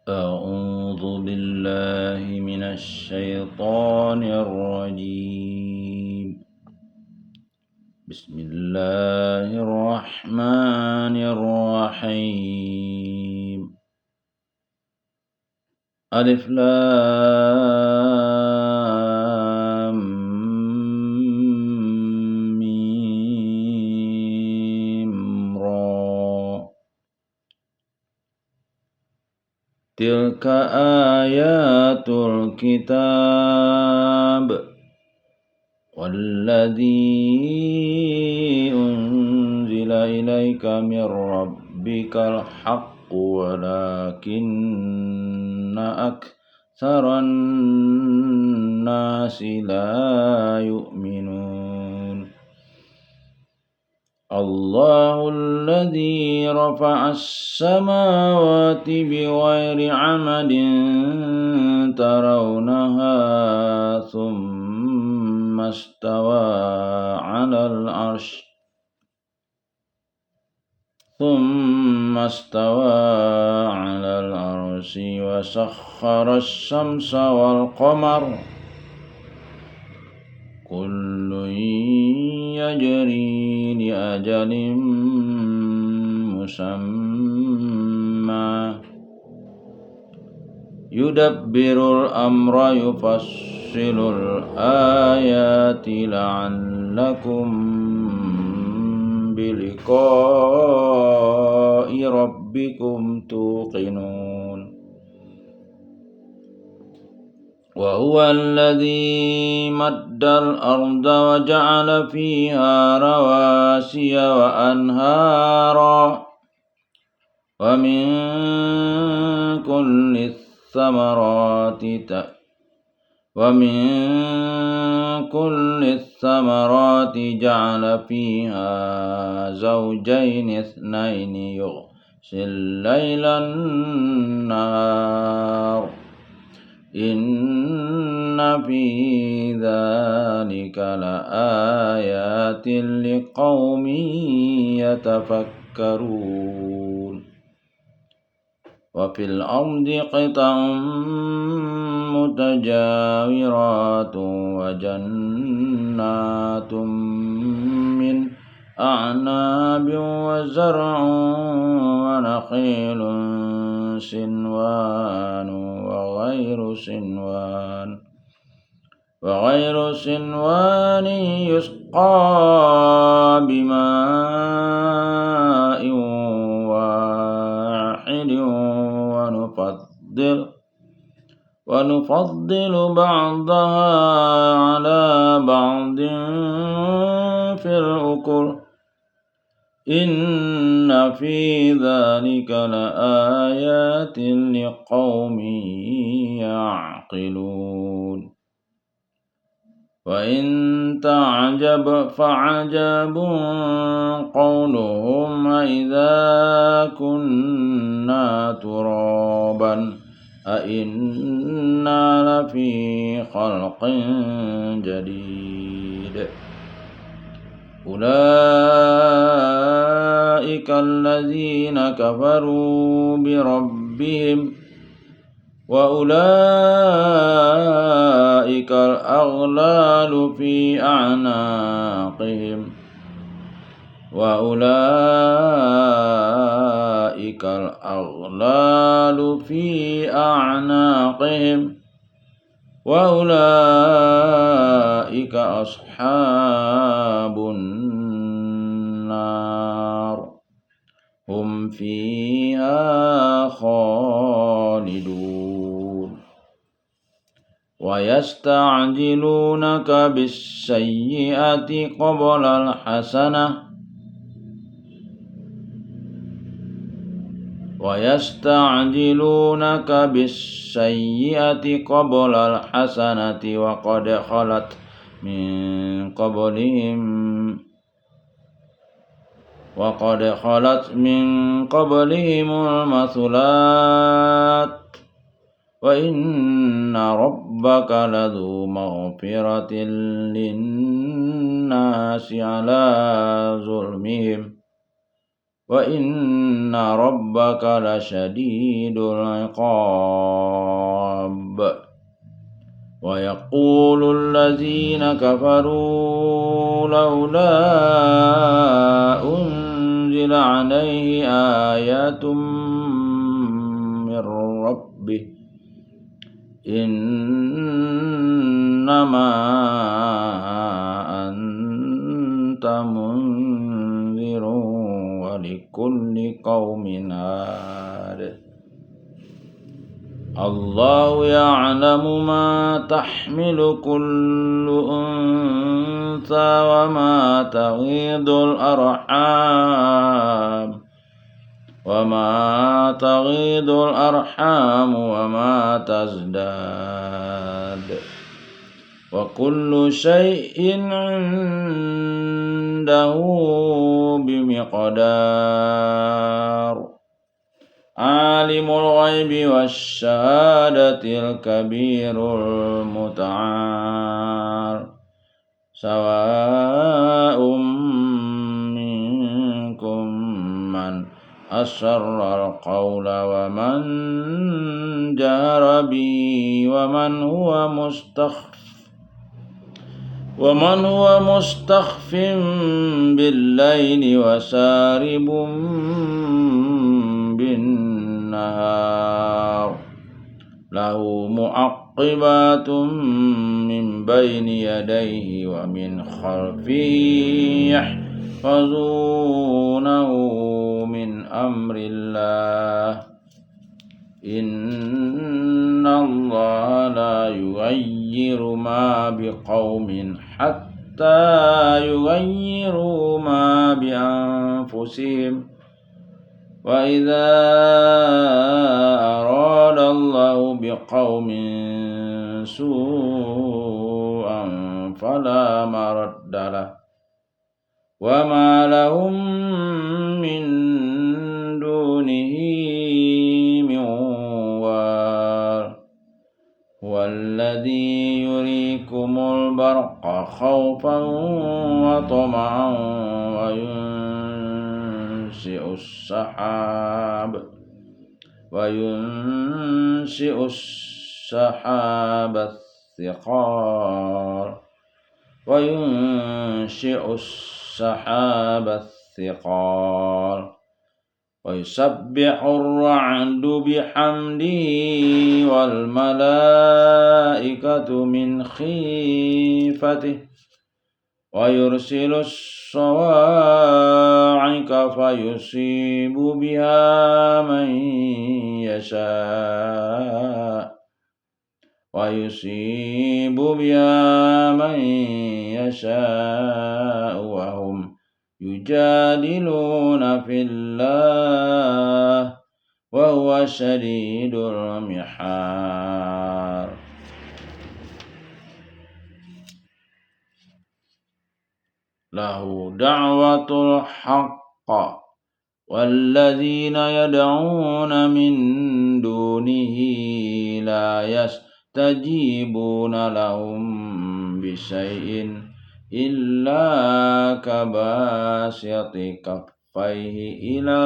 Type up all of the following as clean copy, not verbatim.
أعوذ بالله من الشيطان الرجيم. بسم الله الرحمن الرحيم. ألف لام ميم را. تلك آيات الكتاب والذي أنزل إليك من ربك الحق ولكن أكثر الناس لا يؤمنون. الله الذي رفع السماوات بغير عمد ترونها ثم استوى على العرش وسخر الشمس والقمر كل يجري لأجل مسمى يدبر الأمر يفصل الآيات لعلكم بلقاء ربكم توقنون. وهو الذي مد الأرض وجعل فيها رواسي وأنهارا ومن كل الثمرات جعل فيها زوجين اثنين يغشي الليل النهار إن في ذلك لآيات لقوم يتفكرون. وفي الأرض قطع متجاورات وجنات من أعناب وزرع ونخيل سنوان وغير سنوان يسقى بماء واحد ونفضل بعضها على بعض في الأكل إن في ذلك لآيات لقوم يعقلون. وإن تعجب فعجب قولهم أإذا كنا ترابا أإنا لفي خلق جديد. أولئك الذين كفروا بربهم وأولئك الأغلال في أعناقهم وأولئك أصحاب النار هم فيها خالدون. ويستعجلونك بالسيئة قبل الحسنة وقد خلت من قبلهم المثلات وإن ربك لذو مغفرة للناس على ظلمهم وإن ربك لشديد العقاب ويقول الذين كفروا لولا أنزل عليه آية من ربه إنما أنت منذر ولكل قوم هاد الله يعلم ما تحمل كل أنثى وما تغيض الأرحام وما تزداد وكل شيء عنده بمقدار عالم الغيب والشهادة الكبير المتعال سواء منكم من أسر القول ومن جهر به ومن هو مستخف بالليل وسارب بالنهار له معقبات من بين يديه ومن خلفه يحفظونه من أمر الله إن الله لا يغير ما بقوم حتى يغيروا ما بأنفسهم وإذا أراد الله بقوم سوءا فلا مرد له وما لهم من دونه من وال هو الذي يريكم البرق خوفا وطمعا وينشئ السحاب الثقال ويسبح الرعد بحمده والملائكة من خيفته ويرسل الصواعق فيصيب بها من يشاء وهم يجادلون في الله وهو شديد المحال له دعوة الحق والذين يدعون من دونه لا يستجيبون لهم بشيء إلا كباسط كفيه إلى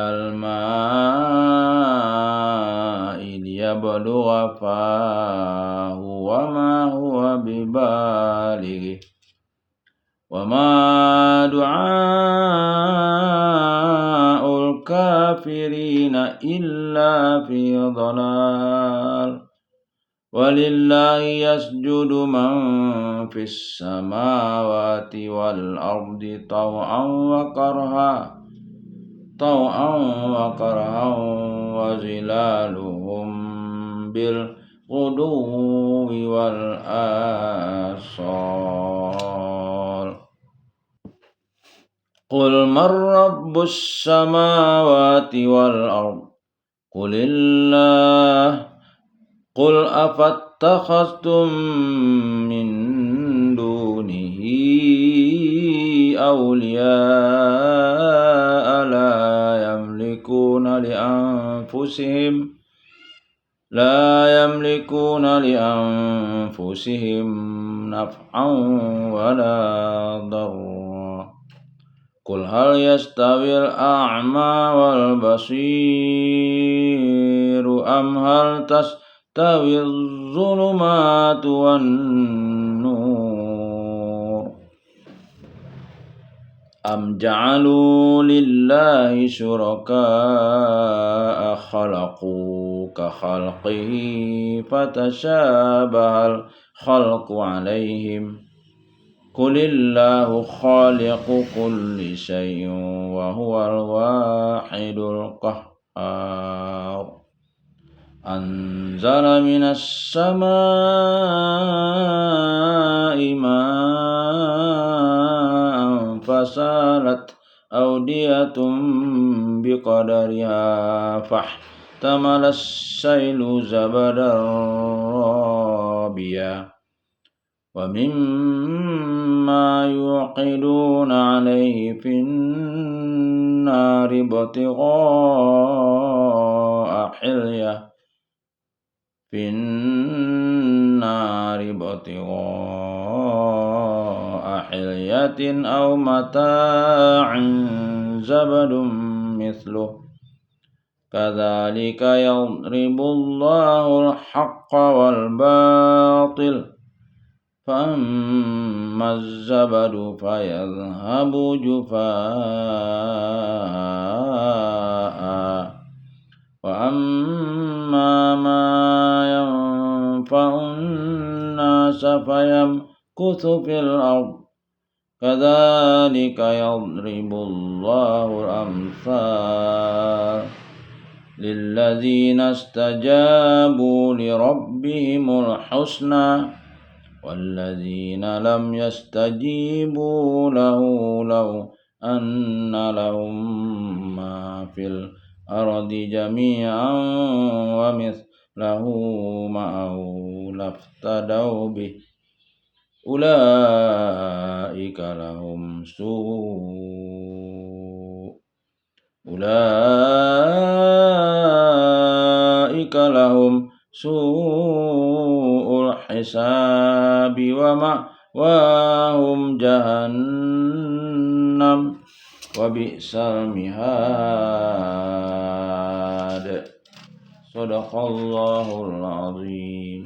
الماء ليبلغ فاه وما دعاء الكافرين إلا في ضلال ولله يسجد من في السماوات والأرض طوعا وكرها وظلالهم بالغدو والآصال قل من رب السماوات والأرض قل الله قل أفاتخذتم من دونه أولياء لا يملكون لأنفسهم نفعا ولا ضرا قل هل يستوي الأعمى والبصير أم هل تستوي الظلمات والنور أم جعلوا لله شركاء خلقوا كخلقه فتشابه الخلق عليهم قل الله خالق كل شيء وهو الواحد القهار أنزل من السماء ماء فسالت أودية بقدرها فاحتمل السيل زبدا رابيا ومما يوقدون عليه في النار ابتغاء حلية أو متاع زبد مثله كذلك يضرب الله الحق والباطل فأما الزبد فيذهب جفاء وأما ما ينفع الناس فيمكث في الأرض كذلك يضرب الله الأمثال للذين استجابوا لربهم الحسنى والذين لم يستجيبوا له لو أن لهم ما في الأرض جميعا ومثله معه لافتدوا به أولئك لهم سوء الحساب ومأواهم جهنم وبئس المهاد Sadaqallahul azim.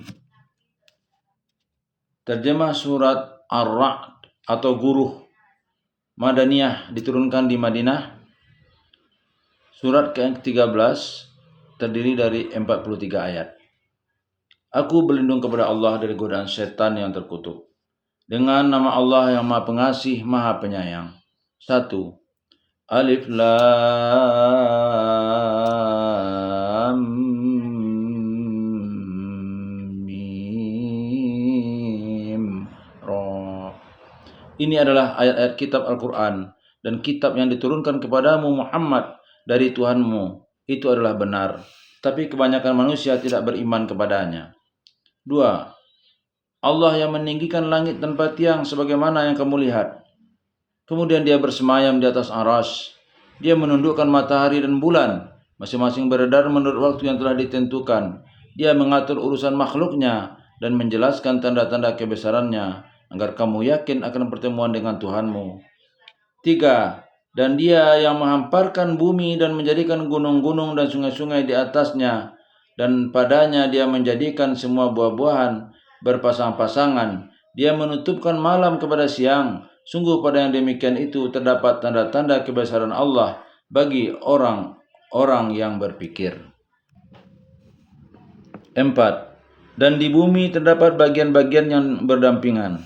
Terjemah surat Ar-Ra'd atau Guruh Madaniyah diturunkan di Madinah. Surat ke-13 terdiri dari 43 ayat. Aku berlindung kepada Allah dari godaan setan yang terkutuk. Dengan nama Allah yang Maha Pengasih, Maha Penyayang. 1. Alif Lam Mim Ra. Ini adalah ayat-ayat kitab Al-Quran dan kitab yang diturunkan kepadamu Muhammad dari Tuhanmu. Itu adalah benar, tapi kebanyakan manusia tidak beriman kepadanya. 2. Allah yang meninggikan langit tanpa tiang sebagaimana yang kamu lihat. Kemudian dia bersemayam di atas arsy. Dia menundukkan matahari dan bulan, masing-masing beredar menurut waktu yang telah ditentukan. Dia mengatur urusan makhluknya dan menjelaskan tanda-tanda kebesarannya agar kamu yakin akan pertemuan dengan Tuhanmu. 3. Dan dia yang menghamparkan bumi dan menjadikan gunung-gunung dan sungai-sungai di atasnya, dan padanya dia menjadikan semua buah-buahan berpasang-pasangan. Dia menutupkan malam kepada siang. Sungguh pada yang demikian itu terdapat tanda-tanda kebesaran Allah bagi orang-orang yang berpikir. 4. Dan di bumi terdapat bagian-bagian yang berdampingan,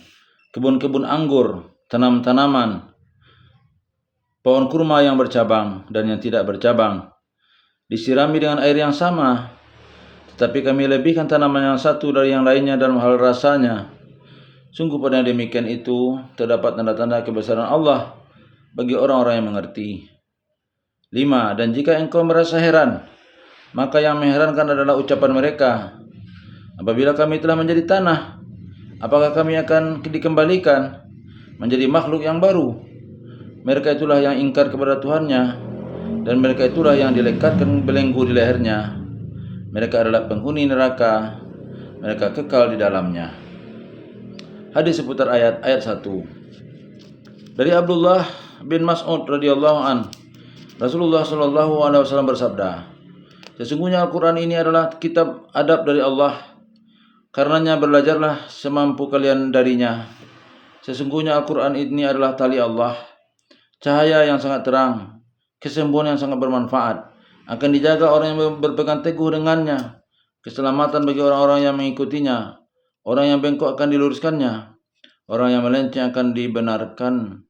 kebun-kebun anggur, tanam-tanaman, pohon kurma yang bercabang dan yang tidak bercabang, disirami dengan air yang sama. Tetapi kami lebihkan tanaman yang satu dari yang lainnya dalam hal rasanya. Sungguh pada yang demikian itu terdapat tanda-tanda kebesaran Allah bagi orang-orang yang mengerti. 5. Dan jika engkau merasa heran, maka yang mengherankan adalah ucapan mereka. Apabila kami telah menjadi tanah, apakah kami akan dikembalikan menjadi makhluk yang baru? Mereka itulah yang ingkar kepada Tuhannya, dan mereka itulah yang dilekatkan belenggu di lehernya. Mereka adalah penghuni neraka, mereka kekal di dalamnya. Hadis seputar ayat 1. Dari Abdullah bin Mas'ud radhiyallahu an, Rasulullah shallallahu alaihi wasallam bersabda, sesungguhnya Al-Quran ini adalah kitab adab dari Allah. Karenanya belajarlah semampu kalian darinya. Sesungguhnya Al-Quran ini adalah tali Allah, cahaya yang sangat terang, kesembuhan yang sangat bermanfaat. Akan dijaga orang yang berpegang teguh dengannya. Keselamatan bagi orang-orang yang mengikutinya. Orang yang bengkok akan diluruskannya. Orang yang melenceng akan dibenarkan.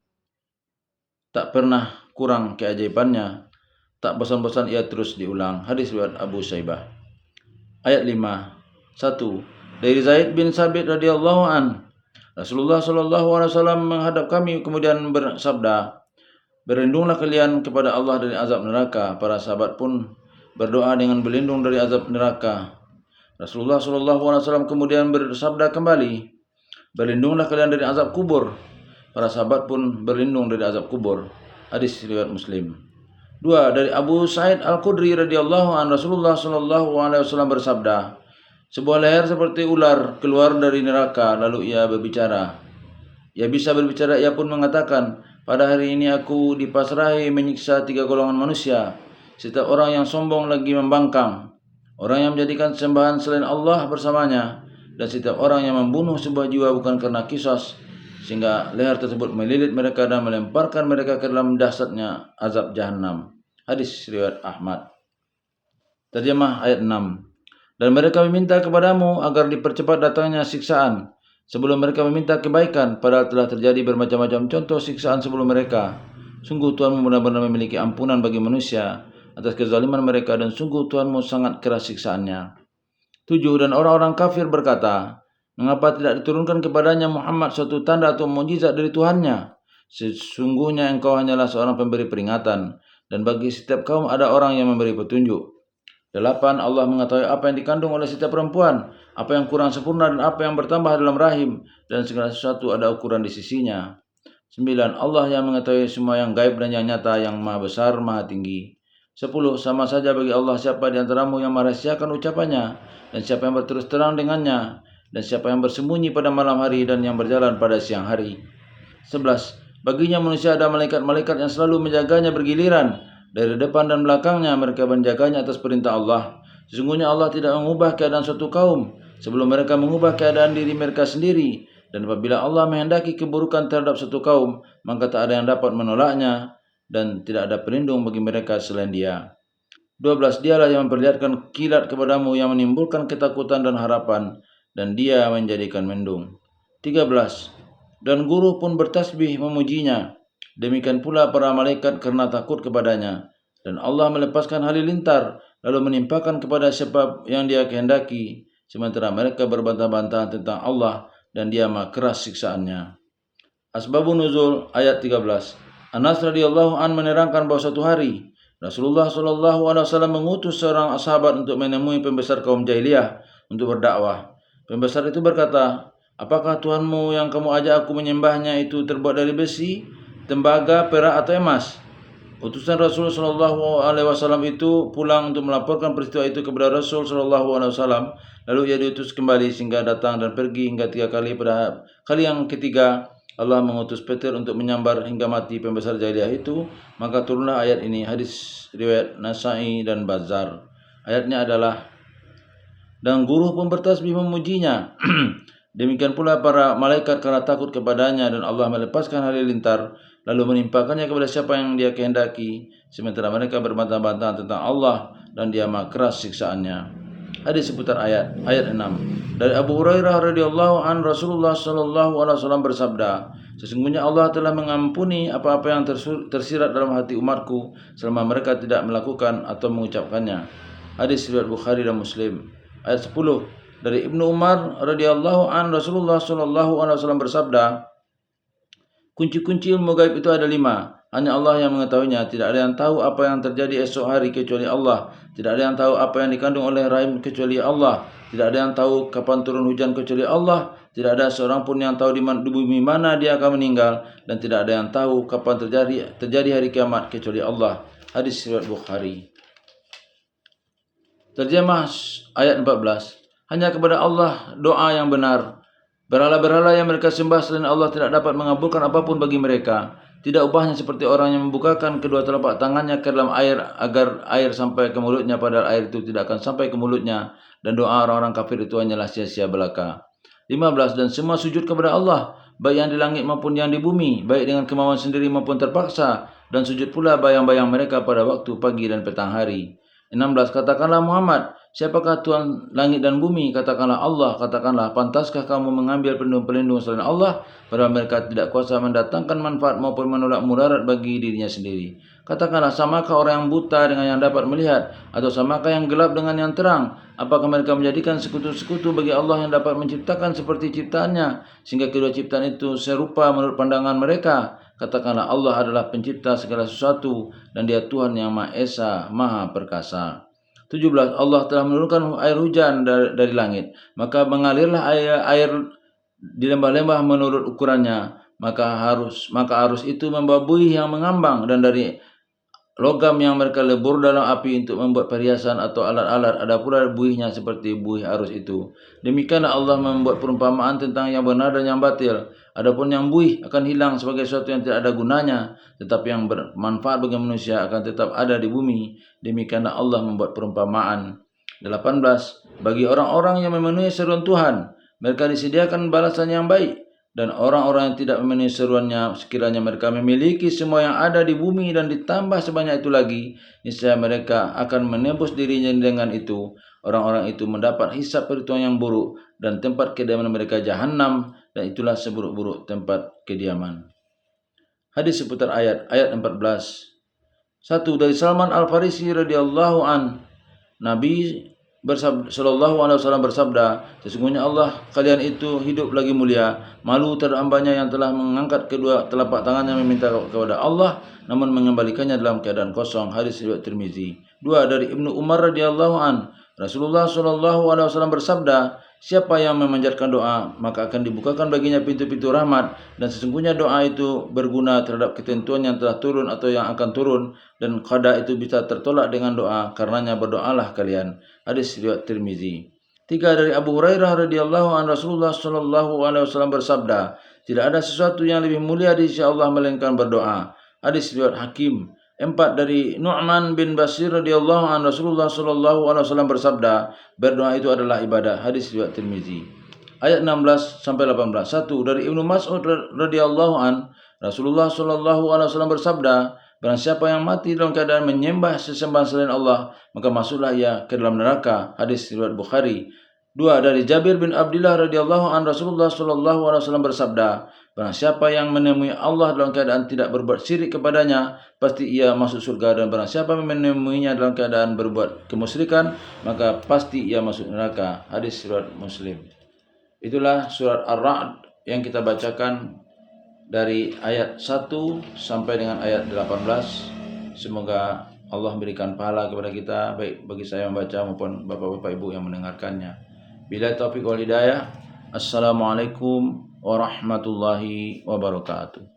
Tak pernah kurang keajaibannya. Tak bosan-bosan ia terus diulang. Hadis riwayat Abu Syaibah. Ayat 5. 1. Dari Zaid bin Sabit radhiyallahu an, Rasulullah sallallahu alaihi wasallam menghadap kami kemudian bersabda, berlindunglah kalian kepada Allah dari azab neraka. Para sahabat pun berdoa dengan berlindung dari azab neraka. Rasulullah sallallahu alaihi wasallam kemudian bersabda kembali, berlindunglah kalian dari azab kubur. Para sahabat pun berlindung dari azab kubur. Hadis riwayat Muslim. 2. Dari Abu Sa'id Al-Khudri radhiyallahu an, Rasulullah sallallahu alaihi wasallam bersabda, sebuah leher seperti ular keluar dari neraka, lalu ia berbicara. Ia bisa berbicara, ia pun mengatakan, pada hari ini aku dipasrahi menyiksa 3 golongan manusia. Setiap orang yang sombong lagi membangkang, orang yang menjadikan sembahan selain Allah bersamanya, dan setiap orang yang membunuh sebuah jiwa bukan karena kisos, sehingga leher tersebut melilit mereka dan melemparkan mereka ke dalam dahsyatnya azab jahanam. Hadis riwayat Ahmad. Terjemah ayat 6. Dan mereka meminta kepadamu agar dipercepat datangnya siksaan sebelum mereka meminta kebaikan, padahal telah terjadi bermacam-macam contoh siksaan sebelum mereka. Sungguh Tuhanmu benar-benar memiliki ampunan bagi manusia atas kezaliman mereka, dan sungguh Tuhanmu sangat keras siksaannya. 7. Dan orang-orang kafir berkata, mengapa tidak diturunkan kepadanya Muhammad suatu tanda atau mukjizat dari Tuhannya? Sesungguhnya engkau hanyalah seorang pemberi peringatan, dan bagi setiap kaum ada orang yang memberi petunjuk. 8. Allah mengetahui apa yang dikandung oleh setiap perempuan, apa yang kurang sempurna dan apa yang bertambah dalam rahim, dan segala sesuatu ada ukuran di sisinya. 9. Allah yang mengetahui semua yang gaib dan yang nyata, yang maha besar, maha tinggi. 10. Sama saja bagi Allah siapa di antaramu yang merahasiakan ucapannya, dan siapa yang berterus terang dengannya, dan siapa yang bersembunyi pada malam hari dan yang berjalan pada siang hari. 11. Baginya manusia ada malaikat-malaikat yang selalu menjaganya bergiliran. Dari depan dan belakangnya mereka menjaganya atas perintah Allah. Sesungguhnya Allah tidak mengubah keadaan suatu kaum sebelum mereka mengubah keadaan diri mereka sendiri. Dan apabila Allah menghendaki keburukan terhadap suatu kaum, maka tak ada yang dapat menolaknya, dan tidak ada pelindung bagi mereka selain Dia. 12. Dialah yang memperlihatkan kilat kepadamu yang menimbulkan ketakutan dan harapan, dan Dia menjadikan mendung. 13. Dan guru pun bertasbih memujinya. Demikian pula para malaikat karena takut kepadanya. Dan Allah melepaskan halilintar, lalu menimpakan kepada siapa yang Dia kehendaki, sementara mereka berbantah-bantahan tentang Allah, dan Dia maha keras siksaannya. Asbabun Nuzul ayat 13. Anas radhiyallahu an menerangkan bahwa suatu hari Rasulullah sallallahu alaihi wasallam mengutus seorang sahabat untuk menemui pembesar kaum jahiliyah untuk berdakwah. Pembesar itu berkata, apakah Tuhanmu yang kamu ajak aku menyembahnya itu terbuat dari besi, tembaga, perak atau emas? Utusan Rasul sallallahu alaihi wasallam itu pulang untuk melaporkan peristiwa itu kepada Rasul sallallahu alaihi wasallam. Lalu ia diutus kembali sehingga datang dan pergi hingga 3 kali. Pada kali yang ketiga Allah mengutus Petir untuk menyambar hingga mati pembesar jahiliyah itu. Maka turunlah ayat ini. Hadis riwayat Nasai dan Bazzar. Ayatnya adalah, dan guru pun bertasbih memujinya. Demikian pula para malaikat karena takut kepadanya, dan Allah melepaskan halilintar lalu menimpakannya kepada siapa yang Dia kehendaki, sementara mereka berbantah-bantahan tentang Allah, dan Dia maha keras siksaannya. Hadis seputar ayat 6. Dari Abu Hurairah radhiyallahu an, Rasulullah sallallahu alaihi wasallam bersabda, sesungguhnya Allah telah mengampuni apa-apa yang tersirat dalam hati umatku selama mereka tidak melakukan atau mengucapkannya. Hadis riwayat Bukhari dan Muslim. Ayat 10. Dari Ibnu Umar radhiyallahu an, Rasulullah sallallahu alaihi wasallam bersabda, kunci-kunci ilmu gaib itu ada 5. Hanya Allah yang mengetahuinya. Tidak ada yang tahu apa yang terjadi esok hari kecuali Allah. Tidak ada yang tahu apa yang dikandung oleh rahim kecuali Allah. Tidak ada yang tahu kapan turun hujan kecuali Allah. Tidak ada seorang pun yang tahu di bumi mana dia akan meninggal, dan tidak ada yang tahu kapan terjadi hari kiamat kecuali Allah. Hadis riwayat Bukhari. Terjemah ayat 14. Hanya kepada Allah doa yang benar, Berhala-berhala yang mereka sembah selain Allah tidak dapat mengabulkan apapun bagi mereka. Tidak ubahnya seperti orang yang membukakan kedua telapak tangannya ke dalam air agar air sampai ke mulutnya, padahal air itu tidak akan sampai ke mulutnya, dan doa orang-orang kafir itu hanyalah sia-sia belaka. 15. Dan semua sujud kepada Allah, baik yang di langit maupun yang di bumi, baik dengan kemauan sendiri maupun terpaksa, dan sujud pula bayang-bayang mereka pada waktu pagi dan petang hari. 16. Katakanlah Muhammad, siapakah Tuhan langit dan bumi? Katakanlah Allah. Katakanlah, pantaskah kamu mengambil pelindung-pelindung selain Allah, padahal mereka tidak kuasa mendatangkan manfaat maupun menolak mudarat bagi dirinya sendiri. Katakanlah, samakah orang yang buta dengan yang dapat melihat, atau samakah yang gelap dengan yang terang? Apakah mereka menjadikan sekutu-sekutu bagi Allah yang dapat menciptakan seperti ciptaannya, sehingga kedua ciptaan itu serupa menurut pandangan mereka? Katakanlah, Allah adalah pencipta segala sesuatu, dan Dia Tuhan yang Maha Esa, Maha Perkasa. 17. Allah telah menurunkan air hujan dari langit, maka mengalirlah air di lembah-lembah menurut ukurannya, maka arus itu membawa buih yang mengambang, dan dari logam yang mereka lebur dalam api untuk membuat perhiasan atau alat-alat, ada pula buihnya seperti buih arus itu. Demikianlah Allah membuat perumpamaan tentang yang benar dan yang batil. Adapun yang buih akan hilang sebagai sesuatu yang tidak ada gunanya, tetapi yang bermanfaat bagi manusia akan tetap ada di bumi. Demikianlah Allah membuat perumpamaan. 18. Bagi orang-orang yang memenuhi seruan Tuhan, mereka disediakan balasan yang baik. Dan orang-orang yang tidak memenuhi seruannya, sekiranya mereka memiliki semua yang ada di bumi dan ditambah sebanyak itu lagi, niscaya mereka akan menembus dirinya dengan itu. Orang-orang itu mendapat hisab perhitungan yang buruk, dan tempat kediaman mereka jahanam, dan itulah seburuk-buruk tempat kediaman. Hadis seputar ayat 14. 1. Dari Salman Al-Farisi radhiyallahu an, Nabi Sallallahu Alaihi Wasallam bersabda, sesungguhnya Allah kalian itu hidup lagi mulia, malu terhadap hambanya yang telah mengangkat kedua telapak tangannya meminta kepada Allah, namun mengembalikannya dalam keadaan kosong. Hadis riwayat Tirmizi. 2. Dari Ibnu Umar radhiyallahu an, Rasulullah Sallallahu Alaihi Wasallam bersabda, siapa yang memanjatkan doa, maka akan dibukakan baginya pintu-pintu rahmat, dan sesungguhnya doa itu berguna terhadap ketentuan yang telah turun atau yang akan turun, dan qada itu bisa tertolak dengan doa, karenanya berdoalah kalian. Hadis riwayat Tirmizi. 3. Dari Abu Hurairah radhiyallahu an, Rasulullah Sallallahu Alaihi Wasallam bersabda, tidak ada sesuatu yang lebih mulia di sisi Allah melainkan berdoa. Hadis riwayat Hakim. 4. Dari Nu'man bin Bashir radhiyallahu an, Rasulullah Sallallahu Alaihi Wasallam bersabda, berdoa itu adalah ibadah. Hadis riwayat Tirmizi. Ayat 16 sampai 18. 1. Dari Ibnu Mas'ud radhiyallahu an, Rasulullah Sallallahu Alaihi Wasallam bersabda, barang siapa yang mati dalam keadaan menyembah sesembahan selain Allah, maka masuklah ia ke dalam neraka. Hadis riwayat Bukhari. 2. Dari Jabir bin Abdullah radhiyallahu an, Rasulullah Sallallahu Alaihi Wasallam bersabda, barang siapa yang menemui Allah dalam keadaan tidak berbuat syirik kepadanya, pasti ia masuk surga, dan barang siapa menemuinya dalam keadaan berbuat kemusyrikan, maka pasti ia masuk neraka. Hadis riwayat Muslim. Itulah surat Ar-Ra'd yang kita bacakan dari ayat 1 sampai dengan ayat 18. Semoga Allah berikan pahala kepada kita, baik bagi saya membaca maupun bapak-bapak ibu yang mendengarkannya. Bila taufik wal hidayah. Assalamualaikum warahmatullahi wabarakatuh.